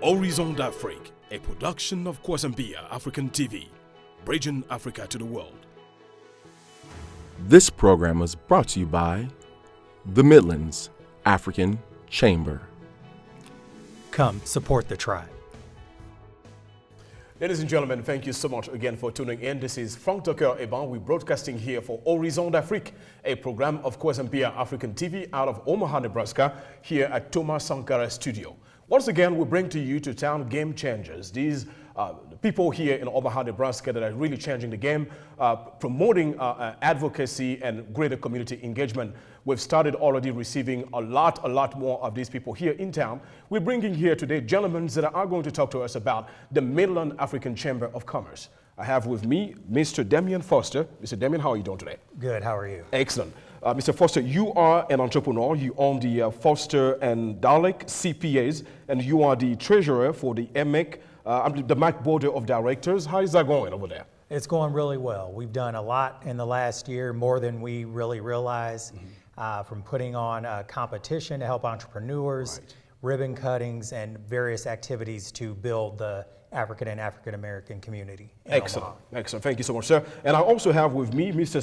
Horizon d'Afrique, a production of Kwasambia African TV, bridging Africa to the world. This program was brought to you by the Midlands African Chamber. Come support the tribe. Ladies and gentlemen, thank you so much again for tuning in. This is Frank Tucker Eban. We're broadcasting here for Horizon d'Afrique, a program of Kwasambia African TV out of Omaha, Nebraska, here at Thomas Sankara Studio. Once again, we bring to you to town game changers. These people here in Omaha, Nebraska that are really changing the game, promoting advocacy and greater community engagement. We've started already receiving a lot more of these people here in town. We're bringing here today gentlemen that are going to talk to us about the Midlands African Chamber of Commerce. I have with me Mr. Damien Foster. Mr. Damien, how are you doing today? Good, how are you? Excellent. Mr. Foster, you are an entrepreneur. You own the Foster and Dalek CPAs, and you are the treasurer for the the MAC Board of Directors. How is that going over there? It's going really well. We've done a lot in the last year, more than we really realized, from putting on a competition to help entrepreneurs, ribbon cuttings, and various activities to build the African and African American community. Excellent, excellent. Thank you so much, sir. And I also have with me Mr.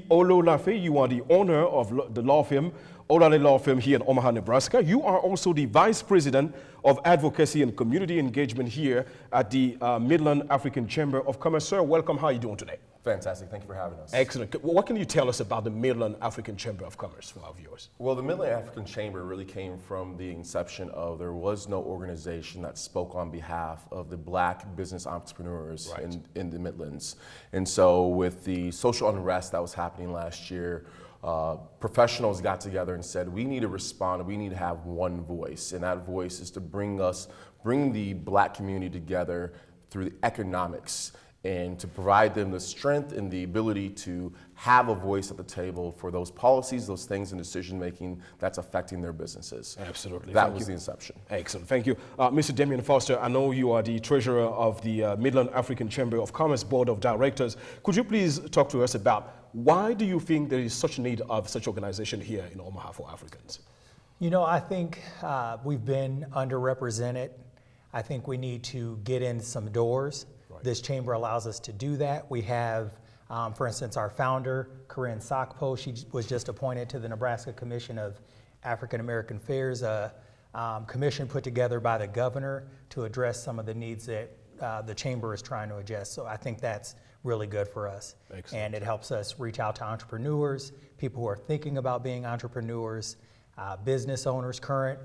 Oluseyi. You are the owner of the law firm, Olowolafe Law Firm here in Omaha, Nebraska. You are also the Vice President of Advocacy and Community Engagement here at the Midlands African Chamber of Commerce. Sir, welcome. How are you doing today? Fantastic. Thank you for having us. Excellent. What can you tell us about the Midlands African Chamber of Commerce for our viewers? Well, the Midlands African Chamber really came from the inception of there was no organization that spoke on behalf of the black business entrepreneurs in the Midlands. And so with the social unrest that was happening last year, professionals got together and said, we need to respond, we need to have one voice. And that voice is to bring the black community together through the economics and to provide them the strength and the ability to have a voice at the table for those policies, those things in decision making that's affecting their businesses. Absolutely. That was the inception. Excellent. Thank you. Mr. Damien Foster, I know you are the treasurer of the Midlands African Chamber of Commerce Board of Directors. Could you please talk to us about why do you think there is such need of such organization here in Omaha for Africans? You know, I think we've been underrepresented. I think we need to get in some doors. This chamber allows us to do that. We have, for instance, our founder, Corinne Sakpo. She was just appointed to the Nebraska Commission of African American Affairs, a commission put together by the governor to address some of the needs that the chamber is trying to address. So I think that's really good for us. Excellent. And it helps us reach out to entrepreneurs, people who are thinking about being entrepreneurs, business owners, current,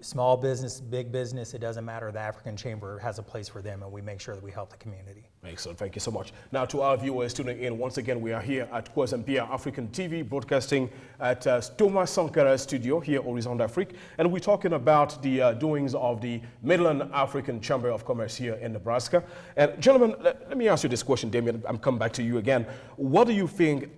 small business, big business, it doesn't matter. The African Chamber has a place for them, and we make sure that we help the community. Excellent. Thank you so much. Now, to our viewers tuning in, once again, we are here at Kwasambia African TV, broadcasting at Thomas Sankara Studio here, Horizon d'Afrique, and we're talking about the doings of the Midlands African Chamber of Commerce here in Nebraska. And gentlemen, let me ask you this question, Damien. I'm coming back to you again. What do you think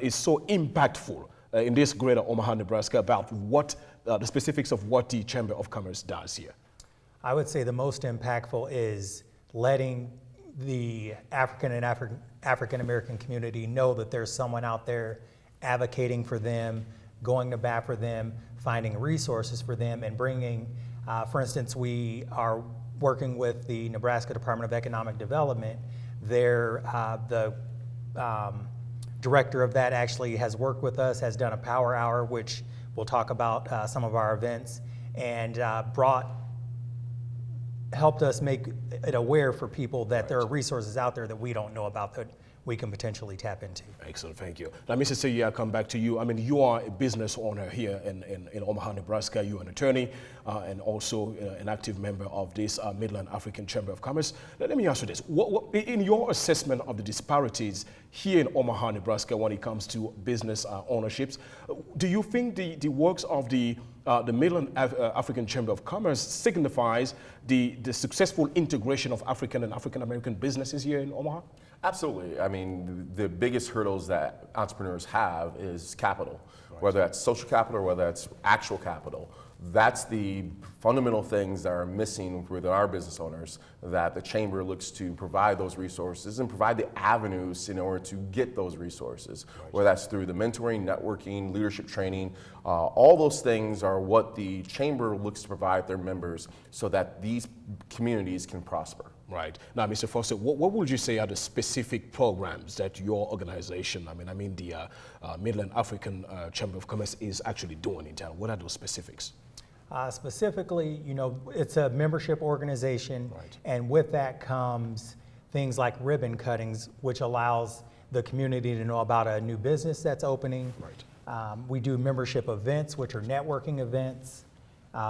is so impactful in this greater Omaha, Nebraska, about what the specifics of what the Chamber of Commerce does here? I would say the most impactful is letting the African and African American community know that there's someone out there advocating for them, going to bat for them, finding resources for them, and bringing, for instance, we are working with the Nebraska Department of Economic Development. The director of that actually has worked with us, has done a power hour, which we'll talk about some of our events, and helped us make it aware for people that there are resources out there that we don't know about that we can potentially tap into. Excellent, thank you. Now, Mr. Seyi, I'll come back to you. I mean, you are a business owner here in Omaha, Nebraska. You're an attorney and also an active member of this Midlands African Chamber of Commerce. Let me ask you this. In your assessment of the disparities here in Omaha, Nebraska, when it comes to business ownerships, do you think the works of the Midlands African Chamber of Commerce signifies the successful integration of African and African American businesses here in Omaha? Absolutely. I mean, the biggest hurdles that entrepreneurs have is capital, whether that's social capital or whether that's actual capital. That's the fundamental things that are missing with our business owners, that the chamber looks to provide those resources and provide the avenues in order to get those resources, whether that's through the mentoring, networking, leadership training. All those things are what the chamber looks to provide their members so that these communities can prosper. Right. Now, Mr. Foster, what would you say are the specific programs that your organization, I mean the Midland African Chamber of Commerce is actually doing in town? What are those specifics? Specifically, it's a membership organization, Right. and with that comes things like ribbon cuttings, which allows the community to know about a new business that's opening. Right. We do membership events, which are networking events.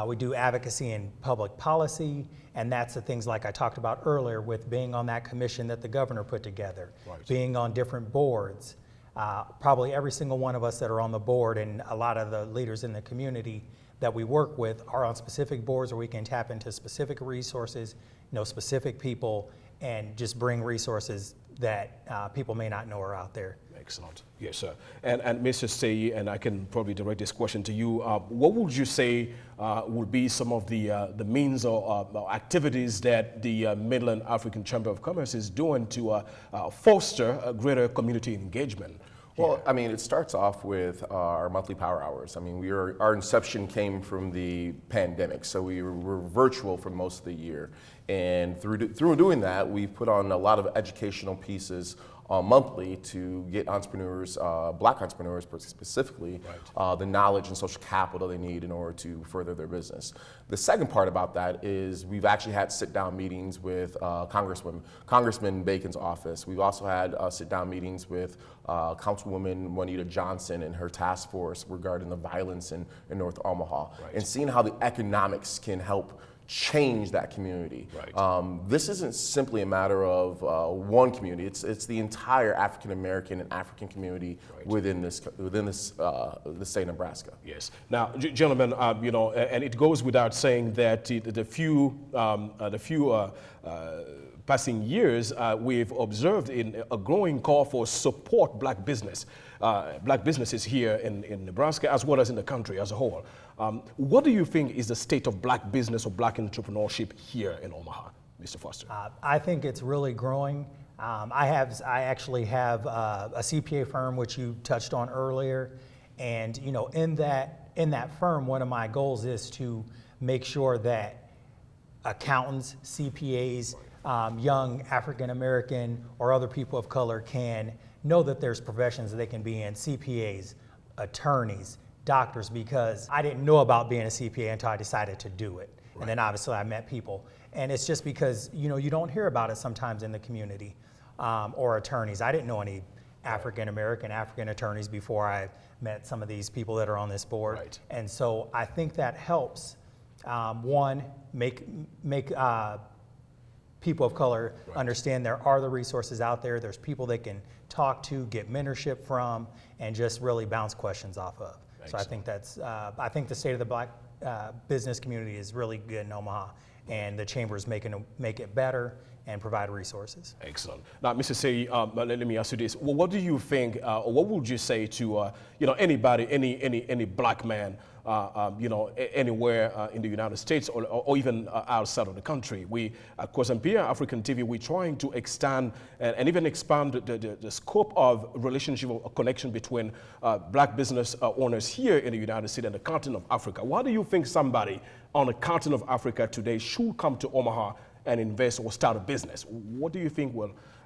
We do advocacy and public policy, and that's the things like I talked about earlier with being on that commission that the governor put together, Right. being on different boards. Probably every single one of us that are on the board, and a lot of the leaders in the community that we work with are on specific boards where we can tap into specific resources, specific people, and just bring resources that people may not know are out there. Excellent. Yes, sir. And Mr. Seyi, and I can probably direct this question to you. What would you say would be some of the means or activities that the Midland African Chamber of Commerce is doing to foster a greater community engagement? Well, I mean, it starts off with our monthly power hours. I mean, our inception came from the pandemic, so we were virtual for most of the year. And through doing that, we've put on a lot of educational pieces monthly to get entrepreneurs, black entrepreneurs specifically, Right. the knowledge and social capital they need in order to further their business. The second part about that is we've actually had sit-down meetings with Congressman Bacon's office. We've also had sit-down meetings with Councilwoman Juanita Johnson and her task force regarding the violence in North Omaha, Right. and seeing how the economics can help change that community. Right. This isn't simply a matter of one community. It's the entire African American and African community Right. within the state of Nebraska. Yes. Now, gentlemen, and it goes without saying that the few passing years, we've observed in a growing call for support black businesses here in Nebraska as well as in the country as a whole. What do you think is the state of black business or black entrepreneurship here in Omaha, Mr. Foster? I think it's really growing. I actually have a CPA firm, which you touched on earlier, and in that firm, one of my goals is to make sure that accountants, CPAs, young African American or other people of color can know that there's professions that they can be in, CPAs, attorneys, doctors, because I didn't know about being a CPA until I decided to do it. Right. And then obviously I met people. And it's just because, you don't hear about it sometimes in the community, or attorneys. I didn't know any African American, African attorneys before I met some of these people that are on this board. Right. And so I think that helps, one, make people of color Right. understand there are the resources out there. There's people they can talk to, get mentorship from, and just really bounce questions off of. So I think I think the state of the black business community is really good in Omaha, and the chamber is make it better and provide resources. Excellent. Now, Mr. Seyi, let me ask you this. Well, what do you think, or what would you say to, anybody, any black man, anywhere in the United States or even outside of the country? We, at Kwazampia African TV, we're trying to extend and even expand the scope of relationship or connection between black business owners here in the United States and the continent of Africa. Why do you think somebody on the continent of Africa today should come to Omaha and invest or start a business? What do you think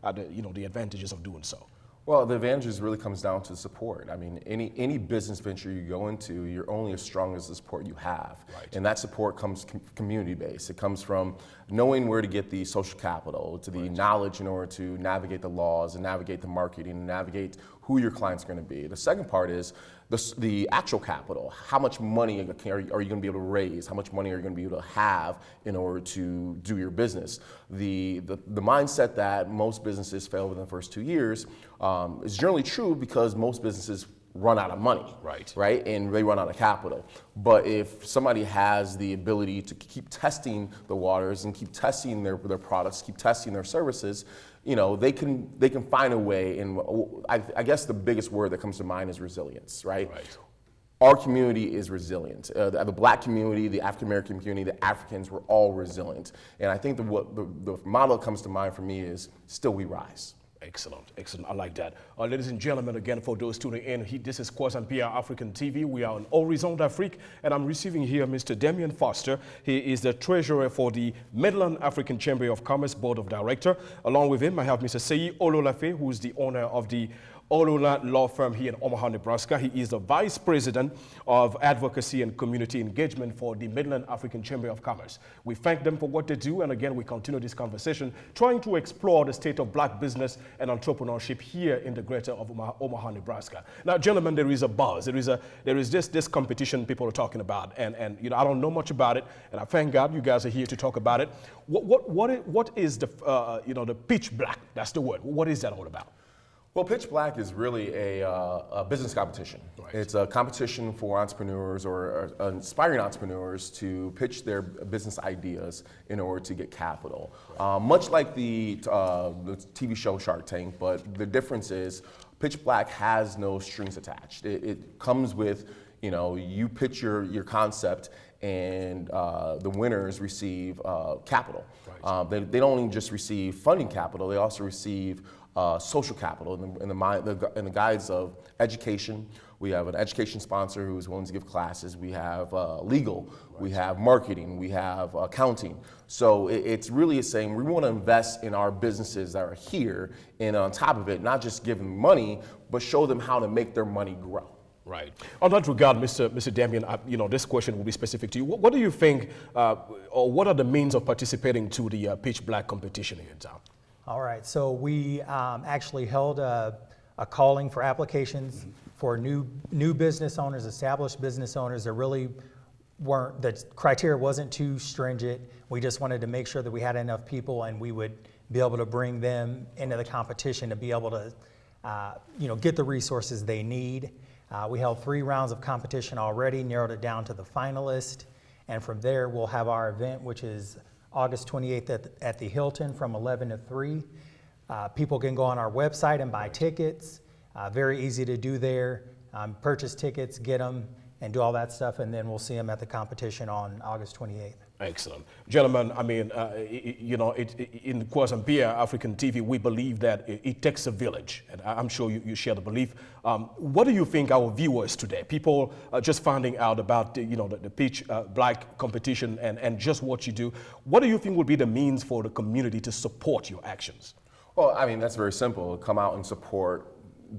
are the advantages of doing so? Well, the advantages really comes down to support. I mean, any business venture you go into, you're only as strong as the support you have. Right. And that support comes community-based. It comes from knowing where to get the social capital, to the Right. knowledge in order to navigate the laws and navigate the marketing and navigate who your client's going to be. The second part is the actual capital. How much money are you going to be able to raise? How much money are you going to be able to have in order to do your business? The mindset that most businesses fail within the first 2 years is generally true because most businesses run out of money, right? And they run out of capital. But if somebody has the ability to keep testing the waters and keep testing their products, keep testing their services, they can find a way. And I guess the biggest word that comes to mind is resilience, right? our community is resilient. The Black community, the African American community, the Africans, we're all resilient. And I think the model that comes to mind for me is still we rise. Excellent, excellent. I like that. Ladies and gentlemen, again, for those tuning in, this is Croissant Pierre African TV. We are on Horizon d'Afrique, and I'm receiving here Mr. Damien Foster. He is the treasurer for the Midlands African Chamber of Commerce Board of Directors. Along with him, I have Mr. Oluseyi, who is the owner of the Olowolafe law firm here in Omaha, Nebraska. He is the Vice President of Advocacy and Community Engagement for the Midlands African Chamber of Commerce. We thank them for what they do, and again, we continue this conversation, trying to explore the state of Black business and entrepreneurship here in the greater of Omaha, Nebraska. Now, gentlemen, there is a buzz. There is this competition people are talking about, and you know, I don't know much about it, and I thank God you guys are here to talk about it. What is the you know, the pitch black? That's the word. What is that all about? Well, Pitch Black is really a business competition. Right. It's a competition for entrepreneurs or aspiring entrepreneurs to pitch their business ideas in order to get capital. Right. Much like the TV show Shark Tank, but the difference is Pitch Black has no strings attached. It comes with, you know, you pitch your concept, and the winners receive capital. Right. They don't only just receive funding capital, they also receive social capital in the guise of education. We have an education sponsor who is willing to give classes. We have legal, right. We have marketing, we have accounting. So it's really saying we want to invest in our businesses that are here, and on top of it, not just give them money, but show them how to make their money grow. Right. On that regard, Mr. Damien, you know, this question will be specific to you. What do you think, or what are the means of participating to the Pitch Black competition here in town? All right, so we actually held a calling for applications for new business owners, established business owners that really weren't, the criteria wasn't too stringent. We just wanted to make sure that we had enough people and we would be able to bring them into the competition to be able to you know, get the resources they need. We held 3 rounds of competition already, narrowed it down to the finalist, and from there we'll have our event, which is August 28th at the Hilton from 11 to 3. People can go on our website and buy tickets. Very easy to do there. Purchase tickets, get them, and do all that stuff, and then we'll see them at the competition on August 28th. Excellent. Gentlemen, I mean, you know, in Croissant Pierre African TV, we believe that it takes a village, and I'm sure you share the belief. What do you think our viewers today, people just finding out about you know, the Pitch Black competition and just what you do, what do you think would be the means for the community to support your actions? Well, I mean, that's very simple. Come out and support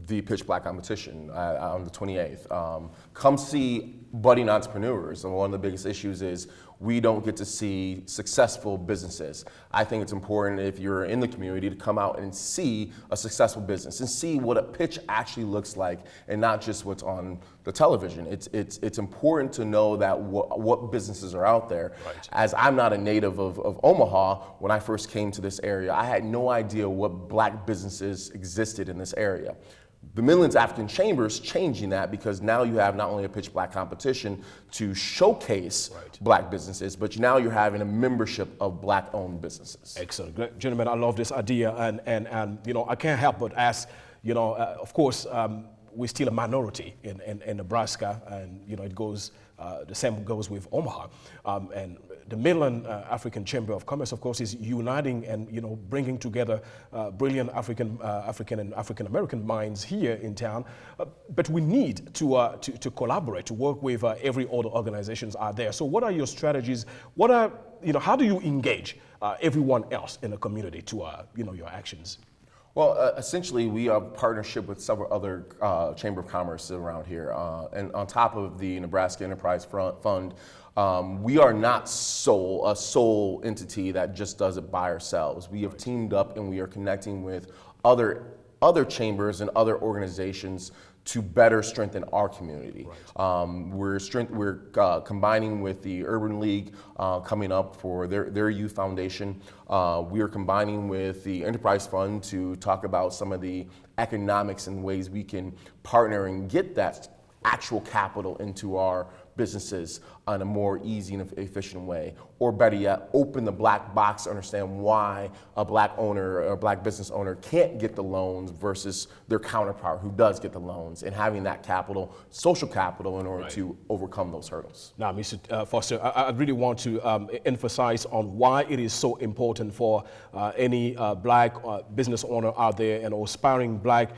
the Pitch Black competition on the 28th. Come see budding entrepreneurs. And one of the biggest issues is we don't get to see successful businesses. I think it's important, if you're in the community, to come out and see a successful business and see what a pitch actually looks like, and not just what's on the television. It's important to know that what businesses are out there. Right. As I'm not a native of Omaha, when I first came to this area, I had no idea what Black businesses existed in this area. The Midlands African Chamber is changing that, because now you have not only a Pitch Black competition to showcase right. Black businesses, but now you're having a membership of Black-owned businesses. Excellent. Gentlemen, I love this idea, and you know, I can't help but ask, you know, of course, we're still a minority in Nebraska, and you know, it goes, the same goes with Omaha, and the Midlands African Chamber of Commerce, of course, is uniting and, you know, bringing together brilliant African and African American minds here in town. But we need to collaborate, to work with every other organizations out there. So, what are your strategies? What are, you know, how do you engage everyone else in the community to you know, your actions? Well, essentially, we have a partnership with several other Chamber of Commerce around here. And on top of the Nebraska Enterprise Fund, we are not a sole entity that just does it by ourselves. We have teamed up, and we are connecting with other chambers and other organizations to better strengthen our community. Right. We're combining with the Urban League coming up for their youth foundation. We are combining with the Enterprise Fund to talk about some of the economics and ways we can partner and get that actual capital into our businesses. on a more easy and efficient way, or better yet, open the black box to understand why a black owner or a black business owner can't get the loans versus their counterpart who does get the loans, and having that capital, social capital, in order to overcome those hurdles. Now, Mr. Foster, I really want to emphasize on why it is so important for any black business owner out there and aspiring black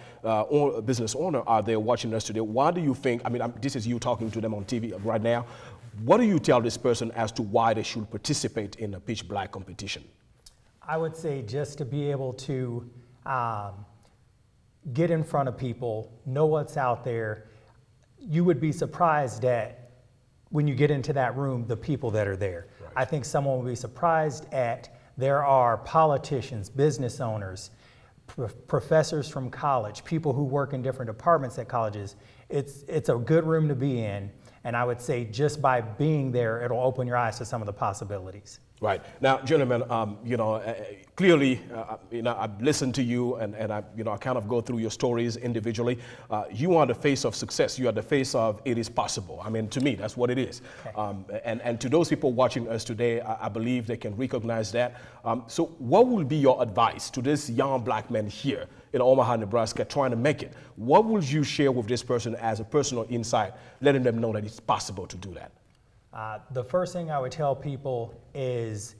business owner out there watching us today. Why do you think, I mean, this is you talking to them on TV right now, what do you tell this person as to why they should participate in a pitch black competition? I would say just to be able to get in front of people, know what's out there. You would be surprised at, when you get into that room, the people that are there. Right. I think someone will be surprised at, there are politicians, business owners, professors from college, people who work in different departments at colleges. It's a good room to be in. And I would say just by being there, it'll open your eyes to some of the possibilities. Right. Now, gentlemen, clearly, I've listened to you and I kind of go through your stories individually. You are the face of success. You are the face of it is possible. I mean, to me, that's what it is. Okay. And to those people watching us today, I believe they can recognize that. So what will be your advice to this young black man here in Omaha, Nebraska, trying to make it? What would you share with this person as a personal insight, letting them know that it's possible to do that? The first thing I would tell people is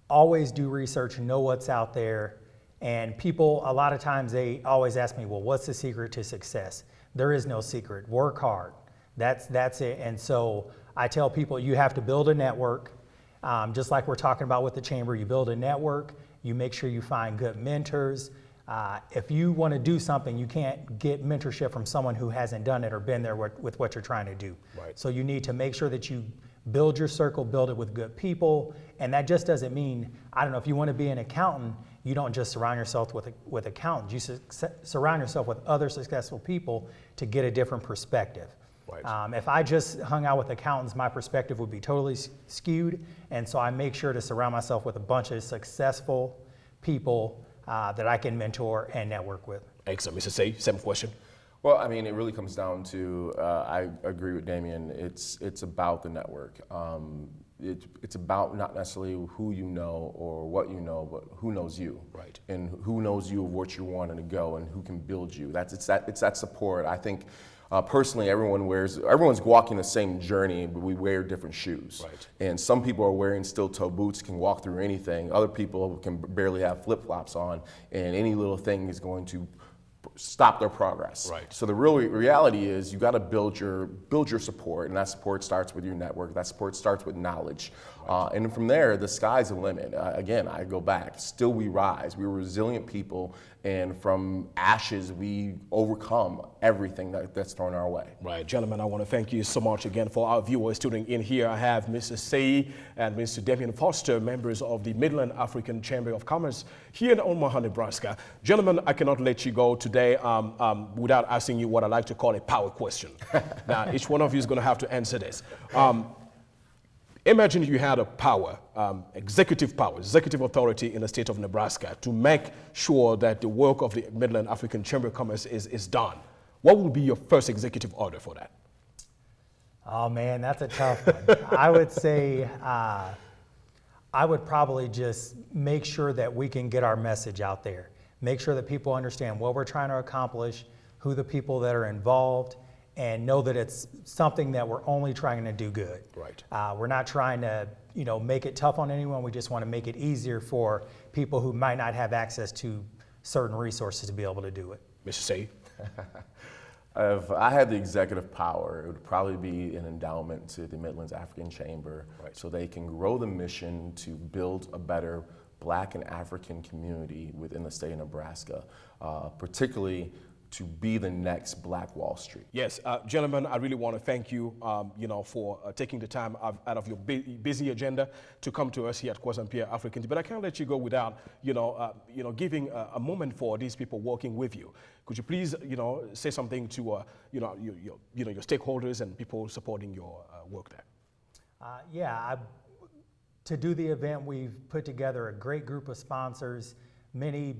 always do research, know what's out there. And people, a lot of times they always ask me, well, what's the secret to success? There is no secret. Work hard. That's it. And so I tell people you have to build a network. Just like we're talking about with the chamber, you build a network, you make sure you find good mentors. If you want to do something, you can't get mentorship from someone who hasn't done it or been there with what you're trying to do. Right. So you need to make sure that you build your circle, build it with good people. And that just doesn't mean, I don't know, if you want to be an accountant, you don't just surround yourself with accountants. You surround yourself with other successful people to get a different perspective. Right. If I just hung out with accountants, my perspective would be totally skewed. And so I make sure to surround myself with a bunch of successful people that I can mentor and network with. Excellent. Mr. Say, same question. Well, I mean, it really comes down to, I agree with Damien, it's about the network. It's about not necessarily who you know or what you know, but who knows you. Right. And who knows you of what you want to go and who can build you. It's that support. I think personally, everyone's walking the same journey, but we wear different shoes. Right. And some people are wearing steel-toe boots, can walk through anything. Other people can barely have flip-flops on, and any little thing is going to stop their progress. Right. So the real reality is you got to build your support, and that support starts with your network. That support starts with knowledge. Right. And from there, the sky's the limit. Again, I go back. Still we rise. We're resilient people, and from ashes, we overcome everything that's thrown our way. Right. Gentlemen, I want to thank you so much again for our viewers tuning in here. I have Mr. Oluseyi and Mr. Damien Foster, members of the Midlands African Chamber of Commerce here in Omaha, Nebraska. Gentlemen, I cannot let you go today without asking you what I like to call a power question. Now, each one of you is going to have to answer this. Imagine you had a power, executive authority in the state of Nebraska to make sure that the work of the Midlands African Chamber of Commerce is done. What would be your first executive order for that? Oh man, that's a tough one. I would say I would probably just make sure that we can get our message out there. Make sure that people understand what we're trying to accomplish, who the people that are involved, and know that it's something that we're only trying to do good. Right. We're not trying to, make it tough on anyone. We just want to make it easier for people who might not have access to certain resources to be able to do it. Mr. Say. If I had the executive power, it would probably be an endowment to the Midlands African Chamber, right, so they can grow the mission to build a better Black and African community within the state of Nebraska, particularly to be the next Black Wall Street. Yes, gentlemen, I really want to thank you, for taking the time out of your busy agenda to come to us here at Croissant Pierre African. But I can't let you go without, giving a moment for these people working with you. Could you please, say something to, your stakeholders and people supporting your work there? To do the event, we've put together a great group of sponsors, many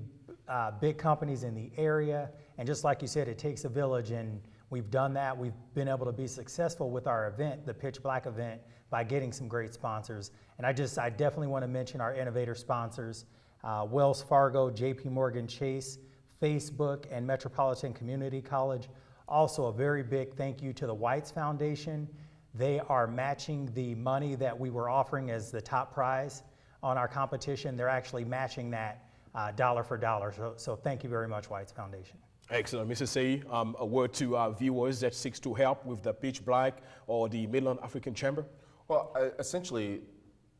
big companies in the area, and just like you said, it takes a village, and We've done that. We've been able to be successful with our event, the Pitch Black event, by getting some great sponsors. And I definitely want to mention our innovator sponsors, Wells Fargo, JP Morgan Chase, Facebook, and Metropolitan Community College. Also, a very big thank you to the Whites Foundation. They are matching the money that we were offering as the top prize on our competition. They're actually matching that dollar for dollar. So thank you very much, Whites Foundation. Excellent. Mr. Seyi, a word to our viewers that seeks to help with the Pitch Black or the Midlands African Chamber? Well, essentially,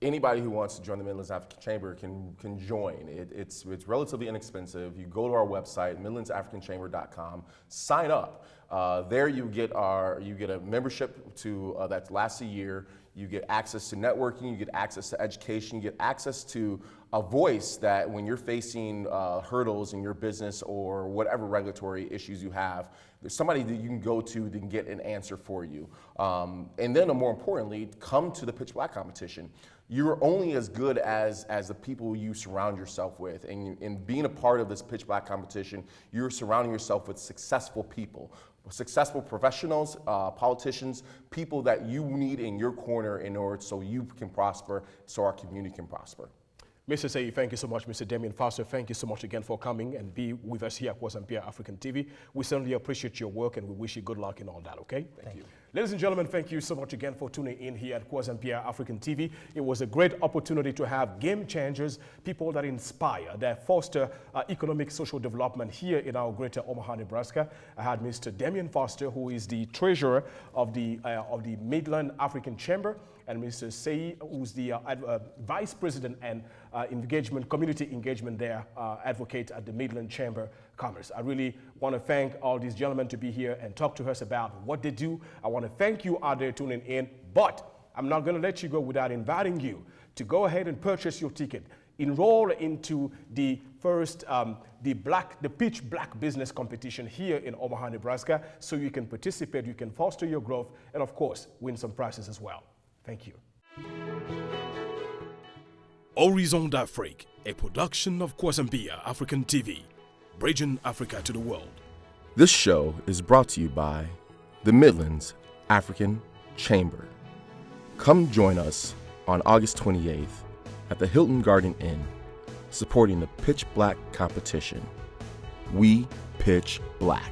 anybody who wants to join the Midlands African Chamber can join. It's relatively inexpensive. You go to our website, midlandsafricanchamber.com, sign up. There you get a membership to that lasts a year. You get access to networking, you get access to education, you get access to a voice that when you're facing hurdles in your business or whatever regulatory issues you have, there's somebody that you can go to that can get an answer for you. And then more importantly, come to the Pitch Black competition. You're only as good as the people you surround yourself with. And in being a part of this Pitch Black competition, you're surrounding yourself with successful people. Successful professionals, politicians, people that you need in your corner in order so you can prosper, so our community can prosper. Mr. Seyi, thank you so much. Mr. Damien Foster, thank you so much again for coming and be with us here at Kwazampia African TV. We certainly appreciate your work and we wish you good luck in all that, okay? Thank you. Ladies and gentlemen, thank you so much again for tuning in here at Kwazampia African TV. It was a great opportunity to have game changers, people that inspire, that foster economic, social development here in our greater Omaha, Nebraska. I had Mr. Damien Foster, who is the treasurer of the Midlands African Chamber, and Mr. Seyi, who's the vice president and community engagement there, advocate at the Midlands Chamber of Commerce. I really want to thank all these gentlemen to be here and talk to us about what they do. I want to thank you out there tuning in, but I'm not going to let you go without inviting you to go ahead and purchase your ticket. Enroll into the first, the Pitch Black business competition here in Omaha, Nebraska, so you can participate, you can foster your growth, and of course, win some prizes as well. Thank you. Horizon d'Afrique, a production of Kwazampia African TV, bridging Africa to the world. This show is brought to you by the Midlands African Chamber. Come join us on August 28th at the Hilton Garden Inn, supporting the Pitch Black competition. We pitch black.